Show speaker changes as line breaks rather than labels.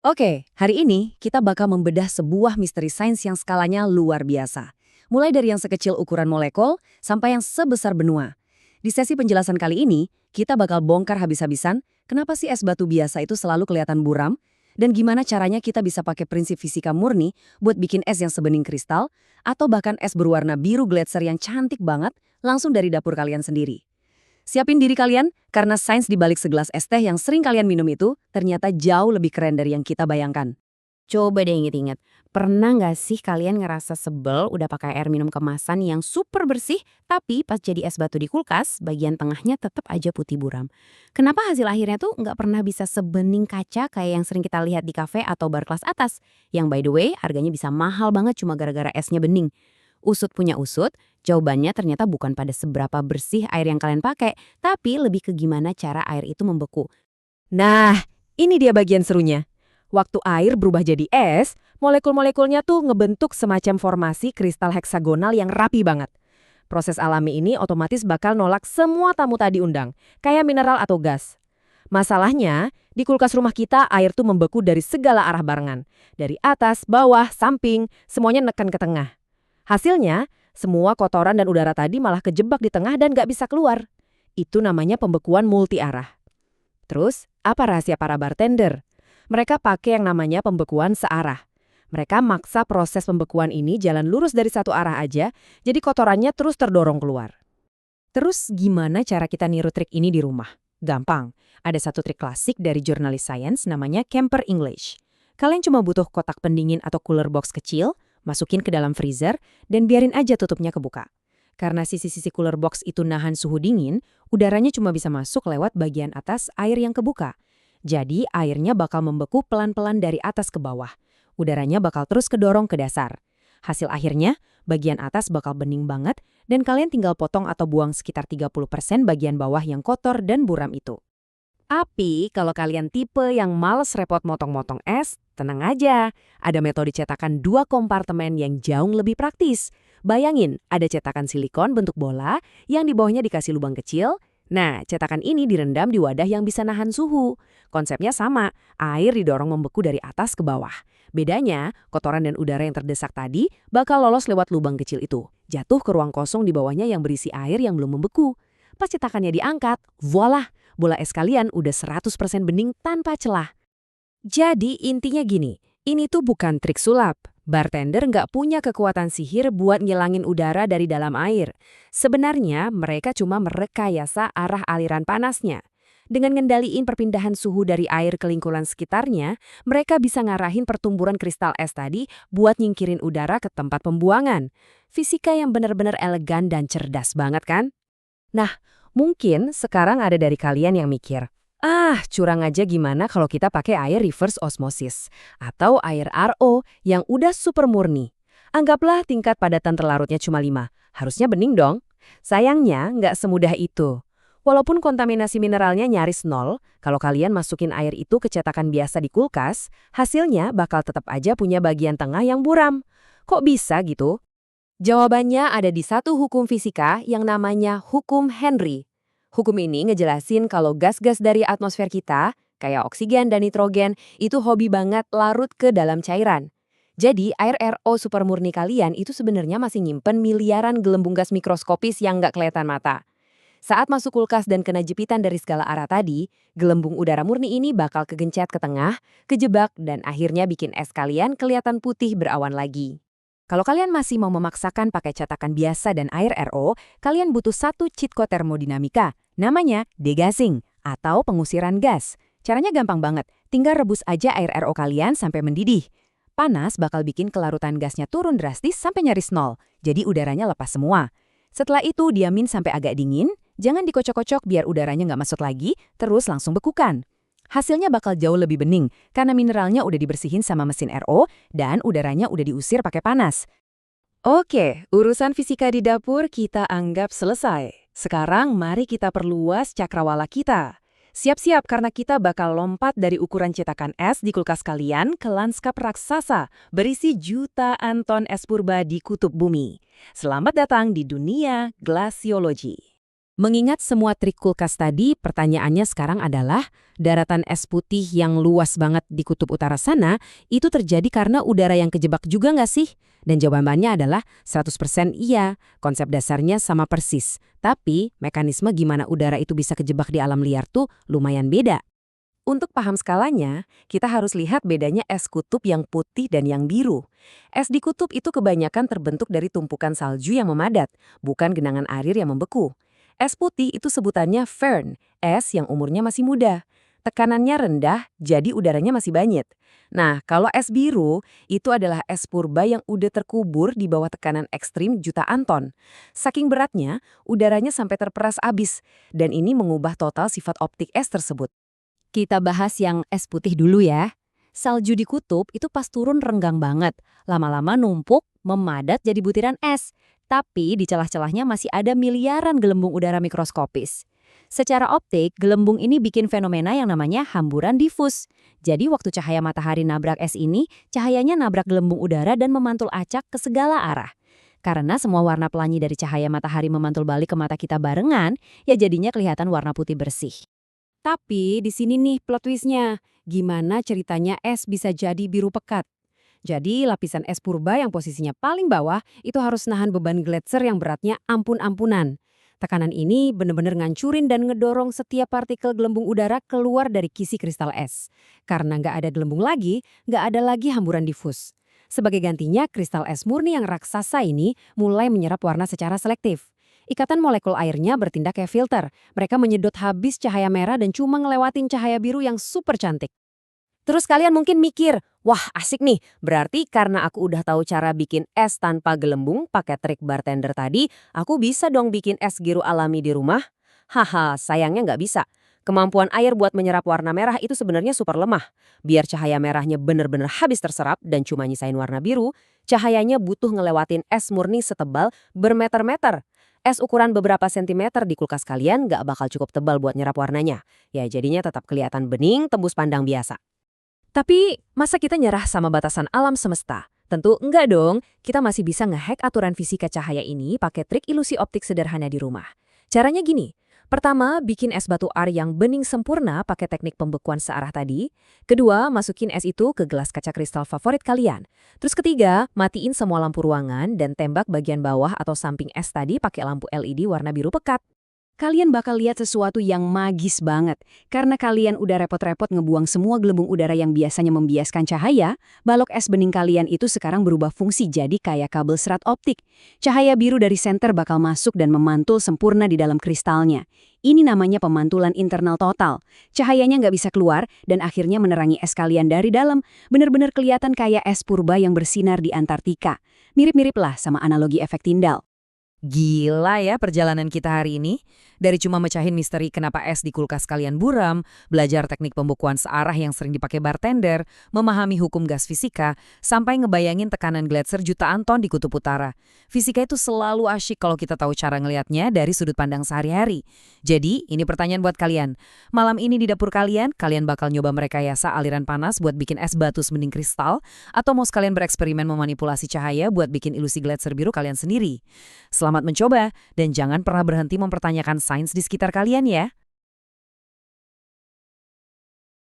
Oke, hari ini kita bakal membedah sebuah misteri sains yang skalanya luar biasa. Mulai dari yang sekecil ukuran molekul sampai yang sebesar benua. Di sesi penjelasan kali ini, kita bakal bongkar habis-habisan kenapa sih es batu biasa itu selalu kelihatan buram, dan gimana caranya kita bisa pakai prinsip fisika murni buat bikin es yang sebening kristal, atau bahkan es berwarna biru gletser yang cantik banget langsung dari dapur kalian sendiri. Siapin diri kalian, karena sains di balik segelas es teh yang sering kalian minum itu ternyata jauh lebih keren dari yang kita bayangkan.
Coba deh inget-inget, pernah nggak sih kalian ngerasa sebel udah pakai air minum kemasan yang super bersih, tapi pas jadi es batu di kulkas, bagian tengahnya tetap aja putih buram? Kenapa hasil akhirnya tuh nggak pernah bisa sebening kaca kayak yang sering kita lihat di kafe atau bar kelas atas? Yang by the way, harganya bisa mahal banget cuma gara-gara esnya bening. Usut punya usut, jawabannya ternyata bukan pada seberapa bersih air yang kalian pakai, tapi lebih ke gimana cara air itu membeku.
Nah, ini dia bagian serunya. Waktu air berubah jadi es, molekul-molekulnya tuh ngebentuk semacam formasi kristal heksagonal yang rapi banget. Proses alami ini otomatis bakal nolak semua tamu tadi undang, kayak mineral atau gas. Masalahnya, di kulkas rumah kita air tuh membeku dari segala arah barengan. Dari atas, bawah, samping, semuanya neken ke tengah. Hasilnya, semua kotoran dan udara tadi malah kejebak di tengah dan gak bisa keluar. Itu namanya pembekuan multi arah. Terus, apa rahasia para bartender? Mereka pakai yang namanya pembekuan searah. Mereka maksa proses pembekuan ini jalan lurus dari satu arah aja, jadi kotorannya terus terdorong keluar. Terus gimana cara kita niru trik ini di rumah? Gampang, ada satu trik klasik dari jurnalis sains namanya Camper English. Kalian cuma butuh kotak pendingin atau cooler box kecil, masukin ke dalam freezer, dan biarin aja tutupnya kebuka. Karena sisi-sisi cooler box itu nahan suhu dingin, udaranya cuma bisa masuk lewat bagian atas air yang kebuka. Jadi airnya bakal membeku pelan-pelan dari atas ke bawah. Udaranya bakal terus kedorong ke dasar. Hasil akhirnya, bagian atas bakal bening banget dan kalian tinggal potong atau buang sekitar 30% bagian bawah yang kotor dan buram itu. Tapi kalau kalian tipe yang males repot motong-motong es, tenang aja. Ada metode cetakan dua kompartemen yang jauh lebih praktis. Bayangin, ada cetakan silikon bentuk bola yang di bawahnya dikasih lubang kecil. Nah, cetakan ini direndam di wadah yang bisa nahan suhu. Konsepnya sama, air didorong membeku dari atas ke bawah. Bedanya, kotoran dan udara yang terdesak tadi bakal lolos lewat lubang kecil itu. Jatuh ke ruang kosong di bawahnya yang berisi air yang belum membeku. Pas cetakannya diangkat, voila! Bola es kalian udah 100% bening tanpa celah. Jadi intinya gini, ini tuh bukan trik sulap. Bartender nggak punya kekuatan sihir buat ngilangin udara dari dalam air. Sebenarnya mereka cuma merekayasa arah aliran panasnya. Dengan ngendaliin perpindahan suhu dari air ke lingkungan sekitarnya, mereka bisa ngarahin pertumbuhan kristal es tadi buat nyingkirin udara ke tempat pembuangan. Fisika yang benar-benar elegan dan cerdas banget kan? Nah, mungkin sekarang ada dari kalian yang mikir, curang aja gimana kalau kita pakai air reverse osmosis atau air RO yang udah super murni. Anggaplah tingkat padatan terlarutnya cuma 5, harusnya bening dong. Sayangnya nggak semudah itu. Walaupun kontaminasi mineralnya nyaris nol, kalau kalian masukin air itu ke cetakan biasa di kulkas, hasilnya bakal tetap aja punya bagian tengah yang buram. Kok bisa gitu? Jawabannya ada di satu hukum fisika yang namanya hukum Henry. Hukum ini ngejelasin kalau gas-gas dari atmosfer kita, kayak oksigen dan nitrogen, itu hobi banget larut ke dalam cairan. Jadi air RO supermurni kalian itu sebenarnya masih nyimpen miliaran gelembung gas mikroskopis yang nggak kelihatan mata. Saat masuk kulkas dan kena jepitan dari segala arah tadi, gelembung udara murni ini bakal kegencet ke tengah, kejebak, dan akhirnya bikin es kalian kelihatan putih berawan lagi. Kalau kalian masih mau memaksakan pakai cetakan biasa dan air RO, kalian butuh satu cheat code termodinamika, namanya degassing atau pengusiran gas. Caranya gampang banget, tinggal rebus aja air RO kalian sampai mendidih. Panas bakal bikin kelarutan gasnya turun drastis sampai nyaris nol, jadi udaranya lepas semua. Setelah itu diamin sampai agak dingin, jangan dikocok-kocok biar udaranya nggak masuk lagi, terus langsung bekukan. Hasilnya bakal jauh lebih bening karena mineralnya udah dibersihin sama mesin RO dan udaranya udah diusir pakai panas. Oke, urusan fisika di dapur kita anggap selesai. Sekarang mari kita perluas cakrawala kita. Siap-siap karena kita bakal lompat dari ukuran cetakan es di kulkas kalian ke lanskap raksasa berisi jutaan ton es purba di kutub bumi. Selamat datang di dunia glasiologi. Mengingat semua trik kulkas tadi, pertanyaannya sekarang adalah, daratan es putih yang luas banget di kutub utara sana, itu terjadi karena udara yang kejebak juga nggak sih? Dan jawabannya adalah 100% iya, konsep dasarnya sama persis. Tapi, mekanisme gimana udara itu bisa kejebak di alam liar tuh lumayan beda. Untuk paham skalanya, kita harus lihat bedanya es kutub yang putih dan yang biru. Es di kutub itu kebanyakan terbentuk dari tumpukan salju yang memadat, bukan genangan air yang membeku. Es putih itu sebutannya firn, es yang umurnya masih muda. Tekanannya rendah, jadi udaranya masih banyak. Nah, kalau es biru, itu adalah es purba yang udah terkubur di bawah tekanan ekstrim jutaan ton. Saking beratnya, udaranya sampai terperas abis, dan ini mengubah total sifat optik es tersebut.
Kita bahas yang es putih dulu ya. Salju di kutub itu pas turun renggang banget. Lama-lama numpuk, memadat jadi butiran es. Tapi di celah-celahnya masih ada miliaran gelembung udara mikroskopis. Secara optik, gelembung ini bikin fenomena yang namanya hamburan difus. Jadi waktu cahaya matahari nabrak es ini, cahayanya nabrak gelembung udara dan memantul acak ke segala arah. Karena semua warna pelangi dari cahaya matahari memantul balik ke mata kita barengan, ya jadinya kelihatan warna putih bersih. Tapi di sini nih plot twist-nya. Gimana ceritanya es bisa jadi biru pekat? Jadi lapisan es purba yang posisinya paling bawah itu harus nahan beban gletser yang beratnya ampun-ampunan. Tekanan ini benar-benar ngancurin dan ngedorong setiap partikel gelembung udara keluar dari kisi kristal es. Karena nggak ada gelembung lagi, nggak ada lagi hamburan difus. Sebagai gantinya, kristal es murni yang raksasa ini mulai menyerap warna secara selektif. Ikatan molekul airnya bertindak kayak filter. Mereka menyedot habis cahaya merah dan cuma ngelewatin cahaya biru yang super cantik. Terus kalian mungkin mikir, wah asik nih, berarti karena aku udah tahu cara bikin es tanpa gelembung pakai trik bartender tadi, aku bisa dong bikin es biru alami di rumah? Haha, sayangnya nggak bisa. Kemampuan air buat menyerap warna merah itu sebenarnya super lemah. Biar cahaya merahnya bener-bener habis terserap dan cuma nyisain warna biru, cahayanya butuh ngelewatin es murni setebal bermeter-meter. Es ukuran beberapa sentimeter di kulkas kalian nggak bakal cukup tebal buat nyerap warnanya. Ya jadinya tetap kelihatan bening tembus pandang biasa. Tapi masa kita nyerah sama batasan alam semesta? Tentu enggak dong, kita masih bisa ngehack aturan fisika cahaya ini pakai trik ilusi optik sederhana di rumah. Caranya gini, pertama bikin es batu ar yang bening sempurna pakai teknik pembekuan searah tadi. Kedua, masukin es itu ke gelas kaca kristal favorit kalian. Terus ketiga, matiin semua lampu ruangan dan tembak bagian bawah atau samping es tadi pakai lampu LED warna biru pekat. Kalian bakal lihat sesuatu yang magis banget. Karena kalian udah repot-repot ngebuang semua gelembung udara yang biasanya membiaskan cahaya, balok es bening kalian itu sekarang berubah fungsi jadi kayak kabel serat optik. Cahaya biru dari senter bakal masuk dan memantul sempurna di dalam kristalnya. Ini namanya pemantulan internal total. Cahayanya nggak bisa keluar dan akhirnya menerangi es kalian dari dalam. Bener-bener kelihatan kayak es purba yang bersinar di Antartika. Mirip-mirip lah sama analogi efek Tyndall. Gila ya perjalanan kita hari ini. Dari cuma mecahin misteri kenapa es di kulkas kalian buram, belajar teknik pembekuan searah yang sering dipakai bartender, memahami hukum gas fisika, sampai ngebayangin tekanan gletser jutaan ton di kutub utara. Fisika itu selalu asyik kalau kita tahu cara ngelihatnya dari sudut pandang sehari-hari. Jadi, ini pertanyaan buat kalian. Malam ini di dapur kalian bakal nyoba merekayasa aliran panas buat bikin es batu sebening kristal, atau mau sekalian bereksperimen memanipulasi cahaya buat bikin ilusi gletser biru kalian sendiri. Selamat mencoba, dan jangan pernah berhenti mempertanyakan sains di sekitar kalian ya.